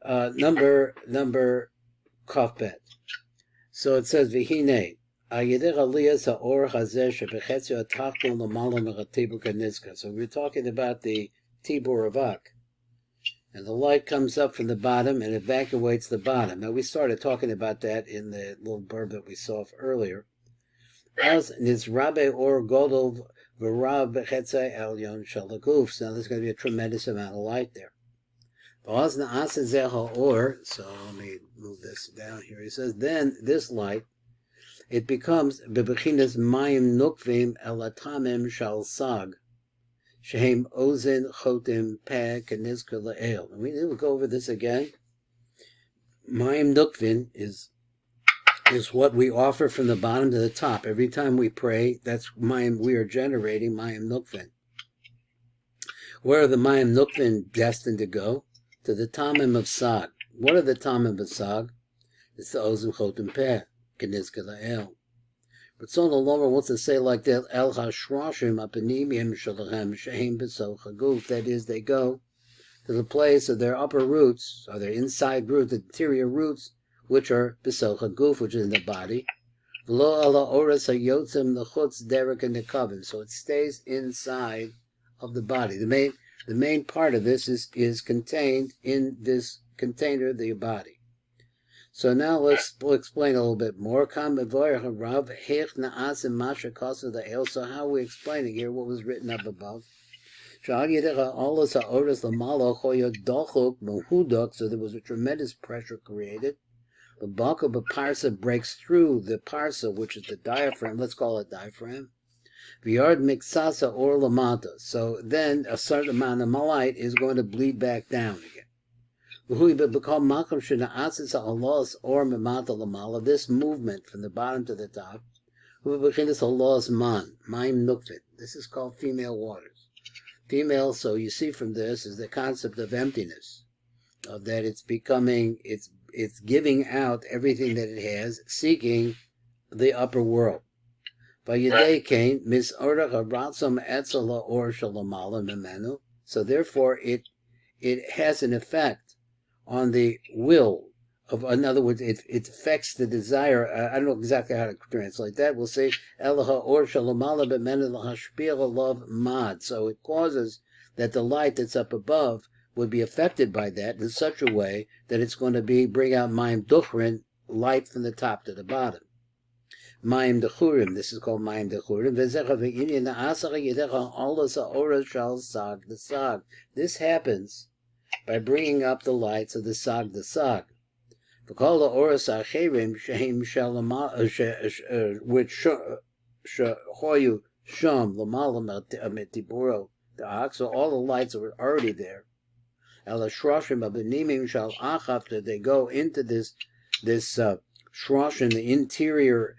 Number Kafbet. So it says Vihine. So we're talking about the Tibur of Ak. And the light comes up from the bottom and evacuates the bottom. Now we started talking about that in the little blurb that we saw earlier. As is RABBI or Godol V'Rab Chetzai Elyon Shalaguf. So now there's going to be a tremendous amount of light there. So let me move this down here. He says, then this light, it becomes bebechinas mayim nukvim elatamim shal sag, shehem ozen chotim peh kenizka le'el. And we'll go over this again. Mayim nukvin is what we offer from the bottom to the top. Every time we pray, that's mayim, we are generating mayim nukvin. Where are the mayim nukvin destined to go? To the tamim of sag. What are the tamim of sag? It's the ozen chotim peh. But so the Lord wants to say like that, El Hashrashim Apanimim Shalachem Shehem B'Sochaguf. That is, they go to the place of their upper roots, or their inside roots, the interior roots, which are B'Sochaguf, which is in the body. V'lo ala oras hayotzim l'chutz derek and nekavim. So it stays inside of the body. The main part of this is contained in this container, the body. So now we'll explain a little bit more. So how are we explaining here what was written up above? So there was a tremendous pressure created. The bulk of a parsa breaks through the parsa, which is the diaphragm. Let's call it diaphragm. So then a certain amount of light is going to bleed back down again. This movement from the bottom to the top, this is called female waters. Female, so you see from this, is the concept of emptiness, of that it's giving out everything that it has, seeking the upper world. So therefore it has an effect on the will of, in other words, it affects the desire. I don't know exactly how to translate that. We'll say so it causes that the light that's up above would be affected by that in such a way that it's going to bring out mayim duchrin, light from the top to the bottom. Mayim dechurim, this is called mayim dechurim. This happens by bringing up the lights of the sag. Which shehoyu sham lamalam tibor. So all the lights are already there. They go into this shroshim, the interior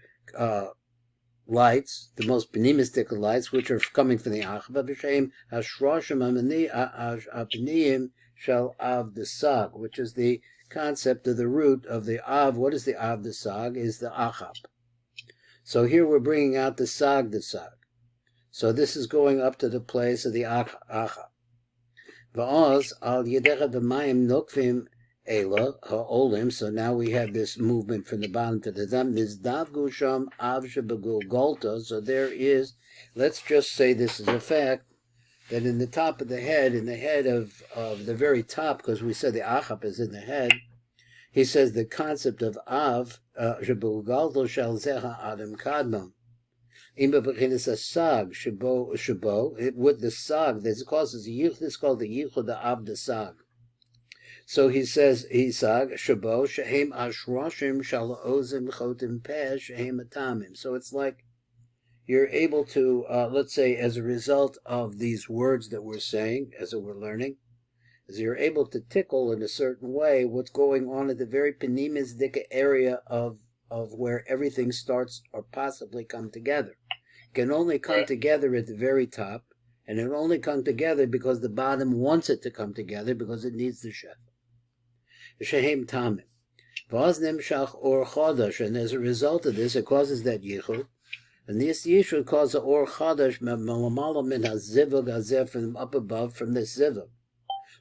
lights, the most penimistic lights, which are coming from the achava. B'shem hashroshim apaniyim shall av the sag, which is the concept of the root of the av. What is the av the sag? Is the achab. So here we're bringing out the sag. So this is going up to the place of the achab. Va'oz al yedecha b'mayim nokvim ela ha'olim. So now we have this movement from the bottom to the top. Nizdavgu sham av shebegul golta. So there is, let's just say this is a fact, that in the top of the head, in the head of the very top, because we said the achab is in the head, he says the concept of av, shebegul golta shal zecha adam kadmon. Imba b'chinas asag shabo, it with the sag. This is called the yichud av the sag. So he says sag shabo shehem ashrashim shal ozim chotim peh shehem atamim. So it's like you're able to, let's say, as a result of these words that we're saying, as we're learning, is you're able to tickle in a certain way what's going on at the very penimistic area of where everything starts or possibly come together. It can only come together at the very top, and it only come together because the bottom wants it to come together, because it needs the shef. Shehem tamim. V'az nemshach or chodesh, and as a result of this, it causes that yichud. And this yichud causes or chodesh melamala min hazivug hazeh, from up above, from this zivug.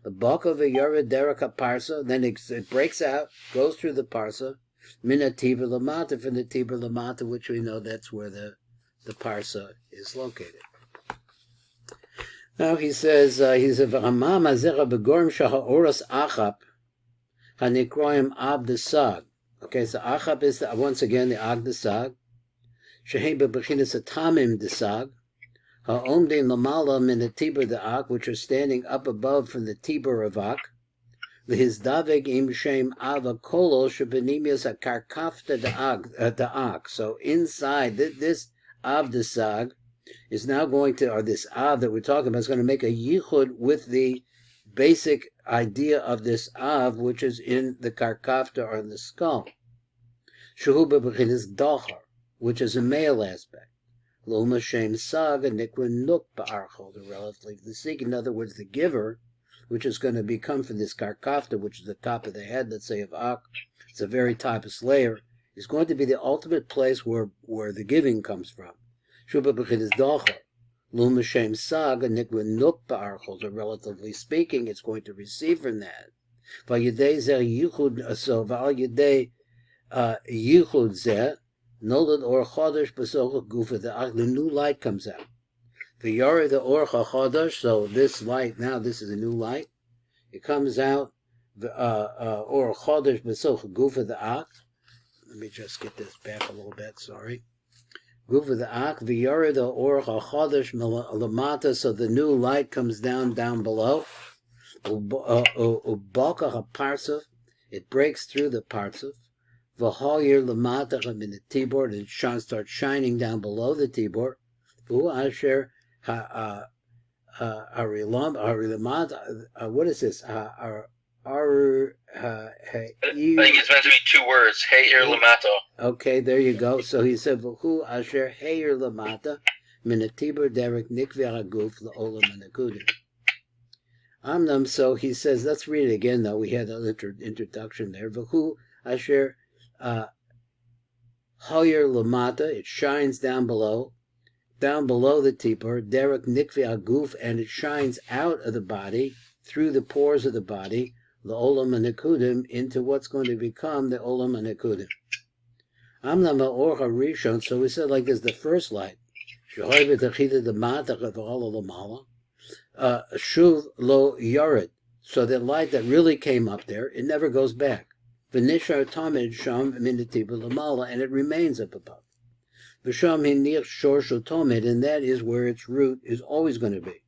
The bulk of a Yored Derek Parsa, then it breaks out, goes through the Parsa, Mina Tibur Lamata, from the Tibur Lamata, which we know that's where the Parsa is located. Now he says, V'amam Azera Begorm Shaha Oras Achap, Hanikroim Ab Desag. Okay, so Achap is once again the Ag Desag. Shehem Bebechinas Atamim Desag. Ha'omdin Lamala Min the Tibur the Ak, which are standing up above from the Tibur of Ak. The Hizdaveg Im Shem Ava Kolo Shabanimias a Karkafta the Ak. So inside this Av Desag is now going to, or this Av that we're talking about, is going to make a yichud with the basic idea of this Av, which is in the Karkafta or in the skull. Shehu Bebechinas Dochar, which is a male aspect. Loma Shem Sag and Nikwin Nuk Ba'archol, the relatively the seek. In other words, the giver, which is going to become from this Karkafta, which is the top of the head, let's say, of Ak, it's a very topmost layer, is going to be the ultimate place where the giving comes from. Shuba Bechinas Dochar. Loma Shem Sag and Nikwin Nuk Ba'archol, so relatively speaking, it's going to receive from that. Vayidei Zer Yichud, so Val Yidei Yichud Zeh, Nolad or Chodesh B'Soch Gufa, the new light comes out. The Yara the Or Chodesh, so this light, now this is a new light. It comes out, Or Chodesh B'Soch Gufa the Ak. Let me just get this back a little bit, sorry. Gufa the Ak, the Yara the Or Chodesh Lamata, so the new light comes down below. Ubaka HaParsuf, it breaks through the Parsuf. V'hoyer l'matach in the tibor, and it starts shining down below the tibor. Who asher what is this? I think it's meant to be two words. Heyer l'mato. Okay, there you go. So he said, "V'hu asher heyer l'mata min tibor derek nikvei aguf la'olam nikudim." Amnam. So he says, let's read it again. Though we had an introduction there. V'hu asher Hoyer Lamata, it shines down below the Tibur, Derek Nikvei Aguf, and it shines out of the body, through the pores of the body, the Olam and Nikudim, into what's going to become the Olam and Nikudim. Amna Ma'or HaRishon, so we said like this, the first light, Shehoy V'tachita the Matach of all of the Mala, Shuv Lo Yored, so the light that really came up there, it never goes back. V'nishar tamid sham min tibur lamala, and it remains up above. V'sham hinich shorshu tamid, and that is where its root is always going to be.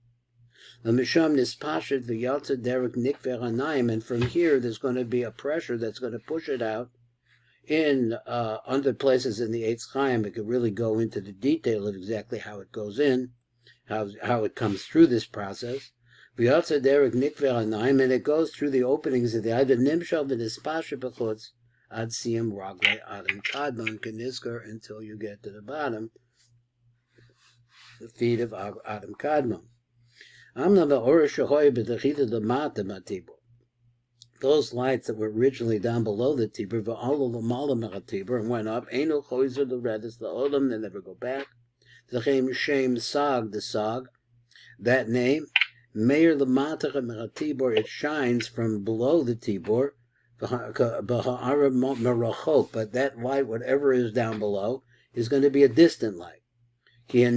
V'misham nispashet v'yalta derek nikvei hanayim, and from here there's going to be a pressure that's going to push it out in other places in the Eitz Chaim. It could really go into the detail of exactly how it goes in, how it comes through this process. V'yatsa derek nikvei hanayim, and it goes through the openings of the eye. V'nimshal v'nispashet b'chutz ad siyam raglei adam kadmon k'nizkar, until you get to the bottom, the feet of Adam Kadmon. Amna ba'or shehoy b'tachita l'mata b'tibur. Those lights that were originally down below the tibur, v'alo l'mala me'atibur, and went up, einu choizer l'redis la'olam, they never go back. T'chem shem sag, the sag, that name, Meir l'matach me'atibur, it shines from below the tibur, but that light, whatever is down below, is going to be a distant light. Because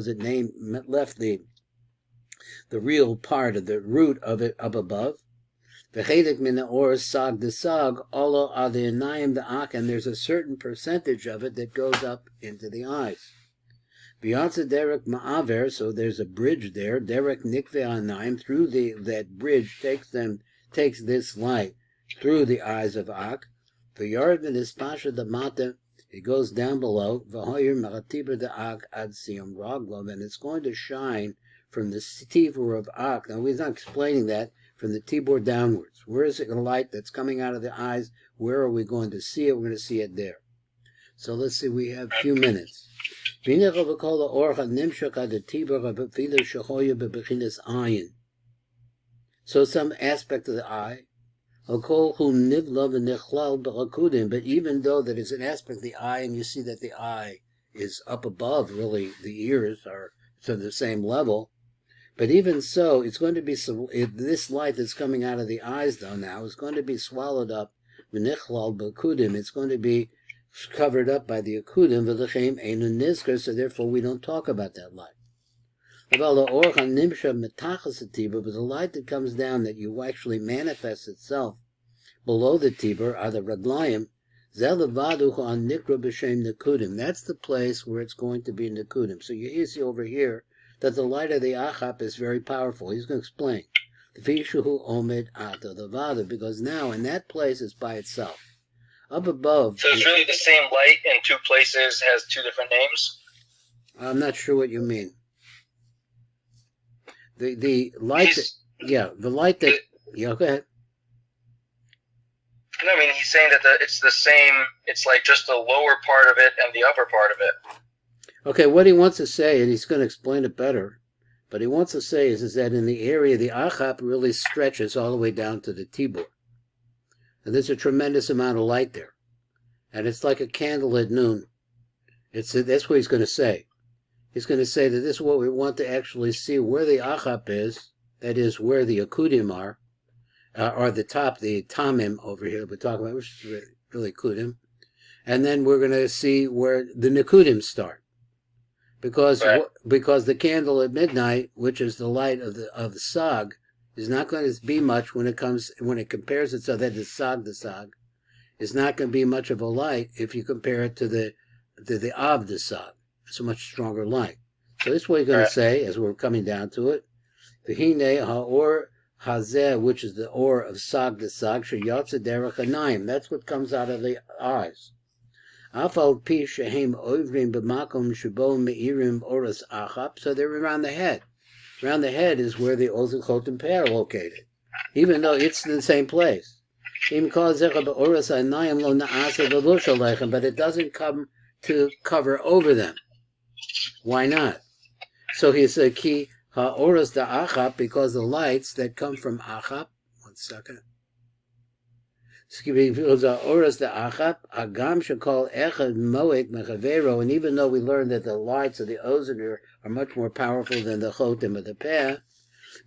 it left the real part of the root of it up above. And there's a certain percentage of it that goes up into the eyes. Beyonce Derek Ma'aver, so there's a bridge there. Derek Nikvei Hanayim, through that bridge takes this light through the eyes of Ak. V'yard v'nispasha the mata, it goes down below. V'hoyer ma'atibur the Ak ad siyam raglov, and it's going to shine from the Tibur of Ak. Now we're not explaining that, from the Tibur downwards. Where is it a light that's coming out of the eyes? Where are we going to see it? We're going to see it there. So let's see, we have a few minutes. So some aspect of the eye, but even though that is an aspect of the eye, and you see that the eye is up above, really, the ears are to the same level, But even so, it's going to be this light that's coming out of the eyes, though, now is going to be swallowed up. V'nichlal b'kudim. It's going to be covered up by the akudim. V'lechem einu nizker. So therefore, we don't talk about that light. But the light that comes down, that you actually manifests itself below the tibor, are the raglayim. That's the place where it's going to be Nikudim. So you see over here that the light of the achap is very powerful. He's going to explain. Because now in that place it's by itself. Up above. So it's really the same light in two places, has two different names? I'm not sure what you mean. The light the light that go ahead. No, I mean, he's saying that it's the same, it's like just the lower part of it and the upper part of it. Okay, what he wants to say, and he's going to explain it better, but he wants to say is that in the area, the achap really stretches all the way down to the tibor. And there's a tremendous amount of light there. And it's like a candle at noon. That's what he's going to say. He's going to say that this is what we want to actually see where the achap is, that is, where the akudim are, or the top, the tamim over here we're talking about, which is really kudim. And then we're going to see where the nikudim start. Because the candle at midnight, which is the light of the sag, is not going to be much when it compares itself, that is sag, is not going to be much of a light if you compare it to the av the sag. It's a much stronger light. So this is what he's going to say as we're coming down to it. V'hinei ha'or hazeh, which is the or of sag the sag, sheyotze derech hanayim. That's what comes out of the eyes. Afal pi shehem oivrim b'makom shebo meirim oras achap. So they're around the head. Around the head is where the OTZROT and peh are located, even though it's in the same place. But it doesn't come to cover over them. Why not? So he said, ki ha'oras da achap, because the lights that come from achap, 1 second. Because ha'oras da achap, agam shekol echad moek mechavero, and even though we learned that the lights of the ozonir are much more powerful than the chotim of the peh,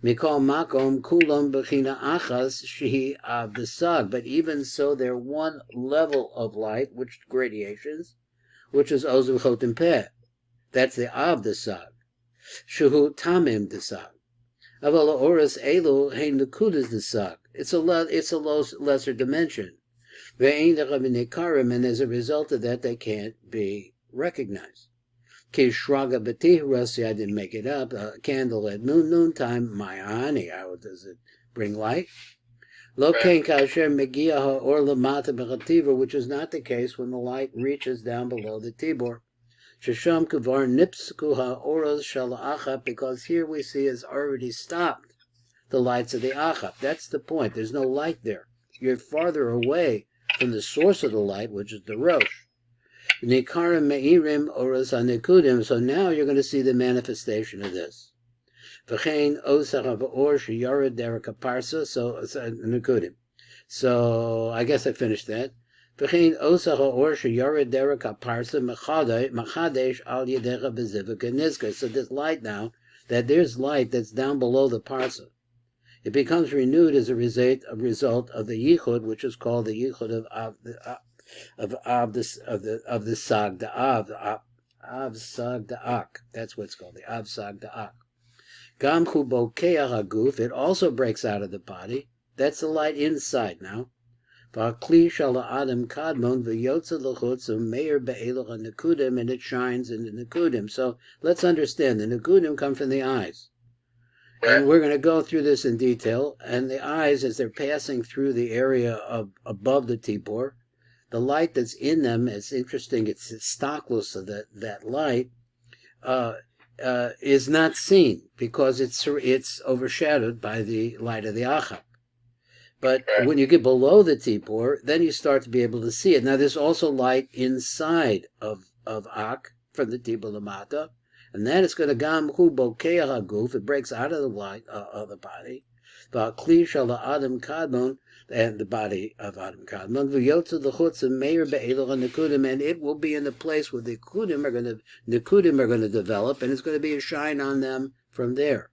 mikol makom kulam bechina achas shehi av the sag, but even so they're one level of light, which gradations, which is ozon chotim peh. That's the av the sag. Shehu tamim the sag. Aval oras elu hein nekudas the sag. It's a lesser dimension. Ve'ein nekarim, and as a result of that, they can't be recognized. Ki shraga b'tihras, I didn't make it up. A candle at noontime, my honey, how does it bring light? Lo kein kasher megia ha'or lamata b'chatibur, which is not the case when the light reaches down below the tibor. Shesham kavar nipsku ha'oros shal achap, because here we see has already stopped the lights of the achap. That's the point. There's no light there. You're farther away from the source of the light, which is the rosh. Nikarim me'irim oros hanikudim. So now you're going to see the manifestation of this. V'chein osach ha'or sheyared derek aparsa. So nikudim. So I guess I finished that. V'chein osach ha'or sheyared derek aparsa machadesh al yedecha b'zivuk nizker. So this light now, that there's light that's down below the parsa, it becomes renewed as a result of the yichud, which is called the yichud of the sag the av sag the ak. That's what it's called, the av sag the ak. Gam chu bokeach haguf. It also breaks out of the body. That's the light inside now. V'akli shal adam kadmon v'yotze l'chutz u'meir be'eloch ha'nekudim, and it shines in the nekudim. So let's understand, the nekudim come from the eyes. And we're going to go through this in detail. And the eyes, as they're passing through the area above the tibor, the light that's in them, it's interesting, it's stockless of that light, is not seen because it's overshadowed by the light of the achap. But when you get below the tibor, then you start to be able to see it. Now there's also light inside of ak from the tibor lamata, and that is going to gam hu bokeach haguf. It breaks out of the light of the body. V'akli shal adam kadmon, and the body of adam kadmon v'yotze l'chutz meir be'eloch ha'nekudim, and it will be in the place where the nikudim are going to develop, and it's going to be a shine on them from there.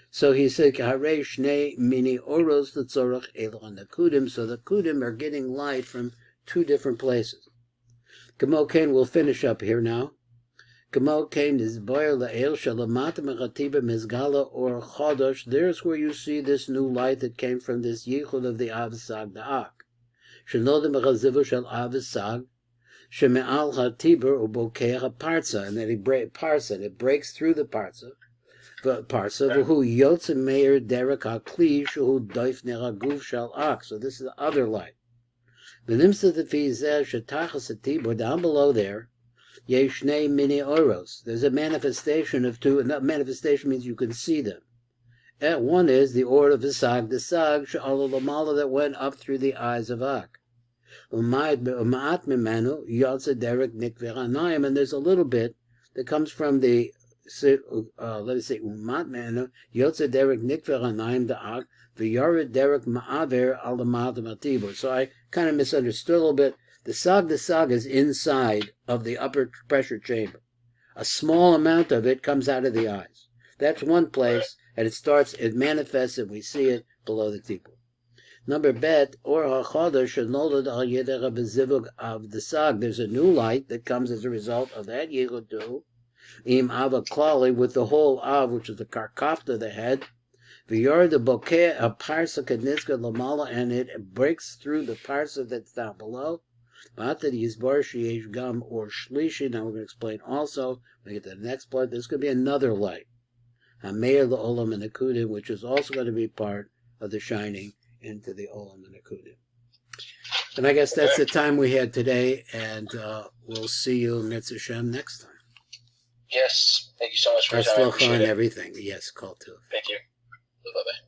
So he said, "Harei shnei mini oros l'tzorach elo nikudim." So the kudim are getting light from two different places. Kamo Kain will finish up here now. Kamo Kain is boyer la'el shalamata mechatiba mizgala or chodosh. There's where you see this new light that came from this yichud of the avsag da'ak. Shenodim mechazivu shel avsag sheme'al ha-tibor u'bokeh ha-parza. And then it breaks through the parza. V'hu yotze meir derek ha-kli shehu doif neraguf shel ak. So this is the other light. V'nimsa t'fizeh shetachas ha-tibor, down below there, Yeshnei mini oros. There's a manifestation of two, and that manifestation means you can see them. One is the or of the sag she'ala lamala, that went up through the eyes of Ak. U'ma'at mimanu yotze derek nikvei hanayim, and there's a little bit that comes from the, let us say, u'ma'at mimanu yotze derek nikvei hanayim da'ak v'yared derek ma'aver al tibor. So I kind of misunderstood a little bit. The sag is inside of the upper pressure chamber. A small amount of it comes out of the eyes. That's one place, and it manifests, and we see it below the tibor. Number bet, or hachodah shenolad al yedera bezivug of the sag. There's a new light that comes as a result of that yichud too. Im ava klali, with the whole av, which is the karkafta, the head. V'yor the bokeh a parsa kadniska lamala, and it breaks through the parsa that's down below. After the Yisbar Sheyesh Gam or Shlishi, now we're going to explain also, when we get to the next part, there's going to be another light, Hameir the Olam and Nikudim, which is also going to be part of the shining into the Olam and Nikudim. And I guess that's the time we had today, and we'll see you, Mitzvah Shem, next time. Yes, thank you so much for your time. And everything. Yes, call to. Thank you. Bye-bye.